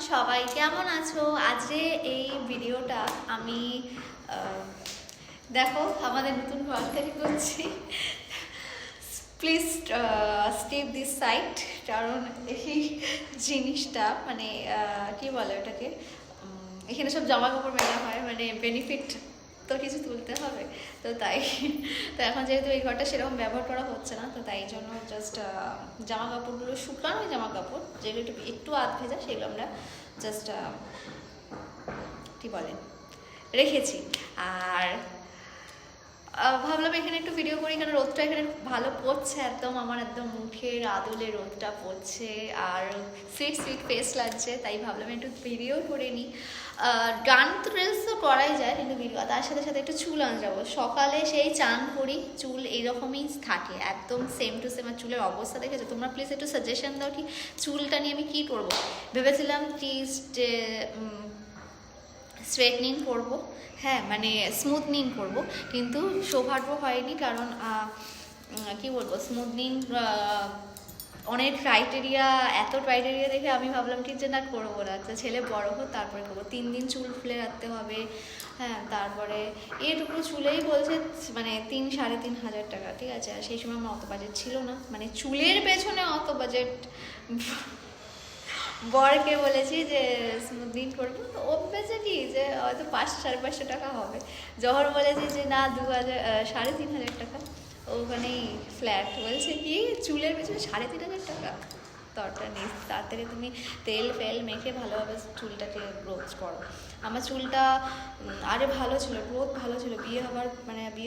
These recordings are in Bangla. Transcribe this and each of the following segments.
সবাই কেমন আছো? আজকে এই ভিডিওটা আমি দেখো আমাদের নতুন ঘর থেকে করছি। প্লিজ স্টেপ দিস সাইড, কারণ এই জিনিসটা মানে কি বলে ওটাকে, এখানে সব জামা কাপড় মেলা হয়, মানে বেনিফিট তো কিছু তুলতে হবে। তো তাই তো এখন যেহেতু এই ঘরটা সেরকম ব্যবহার করা হচ্ছে না, তো তাই জন্য জাস্ট জামা কাপড়গুলো, শুকানো জামা কাপড় যেগুলো একটু একটু আধ ভেজা, সেগুলো আমরা জাস্ট কি বলে রেখেছি। আর ভাবলাম এখানে একটু ভিডিও করি, কারণ রোদটা এখানে ভালো পড়ছে, একদম আমার একদম মুখের আদলে রোদটা পড়ছে আর সুইট সুইট ফেস লাগছে, তাই ভাবলাম একটু ভিডিও করে নিই। গান তো রিলস তো করাই যায়, কিন্তু ভিডিও তার সাথে সাথে একটু চুল আনজাবো। সকালে সেই চান করি, চুল এইরকমই থাকে একদম সেম টু সেম। আর চুলের অবস্থা দেখেছো তোমরা? প্লিজ একটু সাজেশন দাও কি চুলটা নিয়ে আমি কী করবো। ভেবেছিলাম কি যে স্ট্রেটনিং করবো, হ্যাঁ মানে স্মুথনিং করব, কিন্তু সৌভাগ্য হয়নি। কারণ কি বলবো, স্মুথনিং অনেক ক্রাইটেরিয়া, এত ক্রাইটেরিয়া দেখে আমি ভাবলাম কি যে না করবো না, আচ্ছা ছেলে বড় হোক তারপরে করবো। 3 দিন চুল খুলে রাখতে হবে, হ্যাঁ তারপরে এটুকু চুলেই বলছে মানে 3-3.5 হাজার টাকা, ঠিক আছে। আর সেই সময় আমার অত বাজেট ছিল না, মানে চুলের পেছনে অত বাজেট। বরকে বলেছি যে স্মুথনিং করবো, তো ও ভেবেছে কি যে হয়তো 500-550 টাকা হবে। যখন বলেছি যে না 3,500 টাকা, ওখানেই ফ্ল্যাট বলছে কি চুলের পেছনে 3,500 টাকা, দরকার নেই, তাড়াতাড়ি তুমি তেল ফেল মেখে ভালোভাবে চুলটাকে গ্রোথ করো। আমার চুলটা আরে ভালো ছিল, গ্রোথ ভালো ছিল। বিয়ে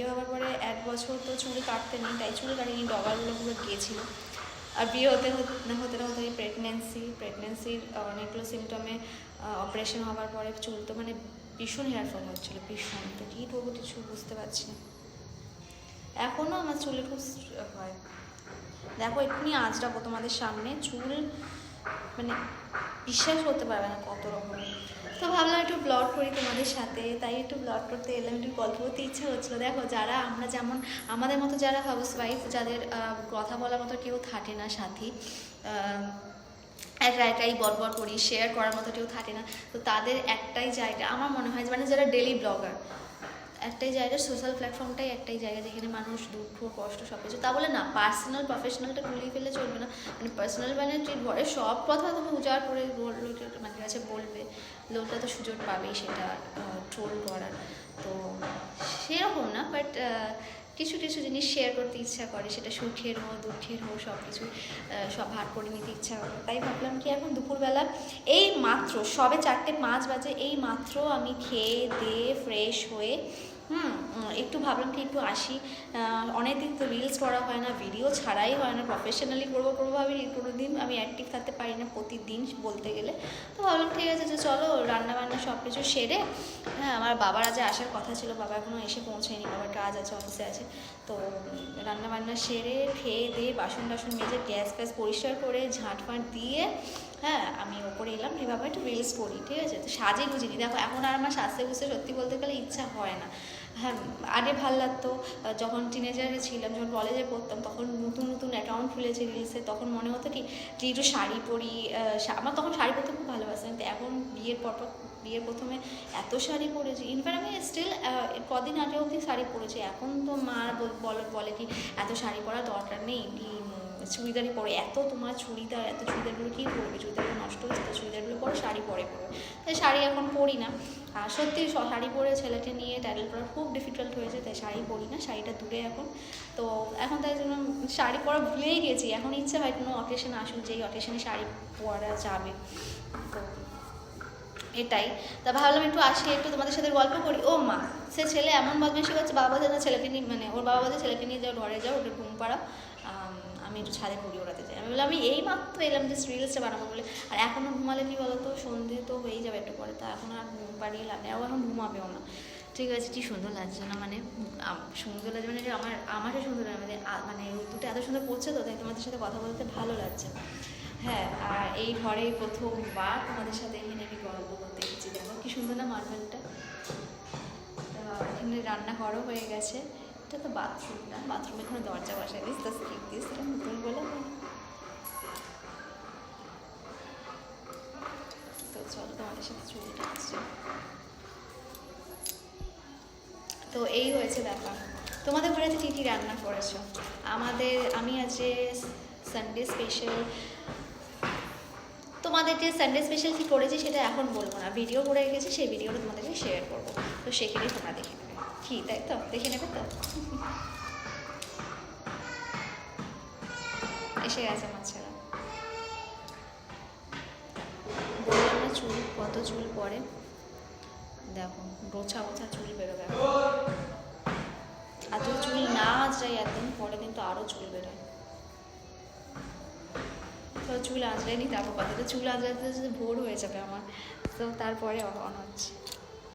হওয়ার পরে 1 বছর তো চুল কাটতে নেই, তাই চুল কাটিনি, ডগারগুলো পুরো গিয়েছিলো। আর বিয়ে হতে হতে প্রেগনেন্সির অনেকগুলো সিমটমে অপারেশন হওয়ার পরে চুল তো মানে ভীষণ হেয়ারফল হচ্ছিলো, ভীষণ। তো কী করবো কিছু বুঝতে পারছি না। এখনও আমার চুলে খুব হয়, দেখো এক্ষুনি আঁচড়াবো তোমাদের সামনে, চুল মানে বিশ্বাস করতে পারবে না কত রকমের। তো ভাবলাম একটু ব্লগ করি তোমাদের সাথে, তাই একটু ব্লগ করতে এলাম, একটু গল্প করতে ইচ্ছা হচ্ছিলো। দেখো যারা আমরা যেমন আমাদের মতো যারা হাউস ওয়াইফ, যাদের কথা বলার মতো কেউ থাকে না সাথী, একাই বড় করি, শেয়ার করার মতো কেউ থাকে না, তো তাদের একটাই জায়গা আমার মনে হয়, মানে যারা ডেলি ব্লগার, একটাই জায়গা, সোশ্যাল প্ল্যাটফর্মটাই একটাই জায়গা যেখানে মানুষ দুঃখ কষ্ট সব কিছু, তা বলে না পার্সোনাল প্রফেশনালটা গুলিয়ে ফেলে চলবে না। মানে পার্সোনাল মানে ঘরের সব কথা তুমি উজাড় করে লোকের মানে কাছে বলবে, লোকটা তো সুযোগ পাবেই সেটা ট্রোল করার। তো সেরকম না, বাট কিছু কিছু জিনিস শেয়ার করতে ইচ্ছা করে, সেটা সুখের হোক দুঃখের হোক, সব কিছু সব ভাগ করে নিতে ইচ্ছা করে। তাই ভাবলাম কি এখন দুপুরবেলা এই মাত্র সবে 4:05 বাজে, এই মাত্র আমি খেয়ে দিয়ে ফ্রেশ হয়ে একটু ভাবলাম কি একটু আসি। অনেকদিন তো রিলস করা হয় না, ভিডিও ছাড়াই হয় না, প্রফেশনালি করবো ভাবি কোনোদিন আমি অ্যাক্টিভ থাকতে পারি না প্রতিদিন বলতে গেলে। তো ভাবলাম ঠিক আছে যে চলো রান্নাবান্না সব কিছু সেরে, হ্যাঁ আমার বাবার আজ আসার কথা ছিল, বাবা এখনও এসে পৌঁছায়নি, বাবার কাজ আছে, অফিসে আছে। তো রান্নাবান্না সেরে খেয়ে দিয়ে বাসন মেজে গ্যাস পরিষ্কার করে ঝাঁট দিয়ে, হ্যাঁ আমি ওপরে এলাম, এভাবে একটু রিলস করি, ঠিক আছে। তো সাজে গুজিনি, দেখো এখন আর আমার সাজতে গুজতে সত্যি বলতে গেলে ইচ্ছা হয় না। হ্যাঁ আগে ভাল লাগতো, যখন টিনেজারে ছিলাম, যখন কলেজে পড়তাম, তখন নতুন অ্যাকাউন্ট খুলেছি রিলসে, তখন মনে হতো কি যে একটু শাড়ি পরি, আমার তখন শাড়ি পরতে খুব ভালোবাসতাম। কিন্তু এখন বিয়ের প্রথমে এত শাড়ি পরেছি, ইনফ্যাক্ট আমি স্টিল কদিন আগে অবধি শাড়ি পরেছি। এখন তো মা বলে কি এত শাড়ি পরার দরকার নেই, কি চুড়িদারই পরে, এত চুড়িদারগুলো কী করবে, চুড়িদারগুলো নষ্ট হচ্ছে, তো চুড়িদারগুলো পরে শাড়ি পরবে, তাই শাড়ি এখন পরি না। আর সত্যি শাড়ি পরে ছেলেকে নিয়ে টাইটেল করা খুব ডিফিকাল্ট হয়েছে, তাই শাড়ি পরি না, শাড়িটা দূরে এখন। তো এখন তাই জন্য শাড়ি পরা ভুলেই গেছি, এখন ইচ্ছে হয় কোনো অকেশন আসুক, যেই অকেশনে শাড়ি পরা যাবে। তো এটাই, তা ভাবলাম একটু আসি, একটু তোমাদের সাথে গল্প করি। ও মা, সে ছেলে এমন বদমাইশি করছে, বাবা বলছে না ছেলেকে নিয়ে, মানে ওর বাবা বলছে ছেলেকে নিয়ে যাও, ঘরে যাও, ওটা ঘুম পাড়াও, আমি একটু ছাদে ঘুরি ওড়াতে চাই। আমি বললাম আমি এই মাত্র এলাম যে রিলসটা বানাবো বলে, আর এখনও ঘুমালে কি বলো তো, সন্ধে তো হয়েই যাবে একটু পরে, তা এখন আর ঘুম পাড়িয়ে লাভ নেই, ও এখন ঘুমাবেও না, ঠিক আছে। কি সুন্দর লাগছে না, মানে সুন্দর লাগছে মানে আমারও সুন্দর লাগে, মানে দুটো এত সুন্দর পড়ছে, তো তাই তোমাদের সাথে কথা বলতে ভালো লাগছে। হ্যাঁ, আর এই ঘরে প্রথমবার তোমাদের সাথে এখানে আমি গল্প করতে এসেছি। দেখো কি সুন্দর না মার্বেলটা। এখানে রান্নাঘরও হয়ে গেছে, এটা তো বাথরুমটা, বাথরুমে কোনো দরজা বসাই দিস, তো স্কিপ দিস, এটা নতুন বলে। তো চলো তোমাদের সাথে চুলটা আসছে। তো এই হয়েছে ব্যাপার। তোমাদের ঘরেতে কী কী রান্না করেছো? আমি আজকে সানডে স্পেশাল, তোমাদেরকে সানডে স্পেশাল কী করেছি সেটা এখন বলবো না, ভিডিও করে রেখেছি, সেই ভিডিওটা তোমাদেরকে শেয়ার করবো, তো সেখানেই তোমরা দেখে নেবে। কি তাই তো, দেখে নেবে তো? এসে গেছে মাছেরা, বললাম না চুল কত চুল পড়ে, দেখো গোছা গোছা চুল বেরোবে। আর যদি চুল না আঁচড়াই একদিন পরে কিন্তু আরও চুল বেরোয়। তো চুল আঁচড়াইনি, তারপর কথা, তো চুল আঁচড়াতে যদি ভোর হয়ে যাবে আমার, তো তারপরে অন হচ্ছে।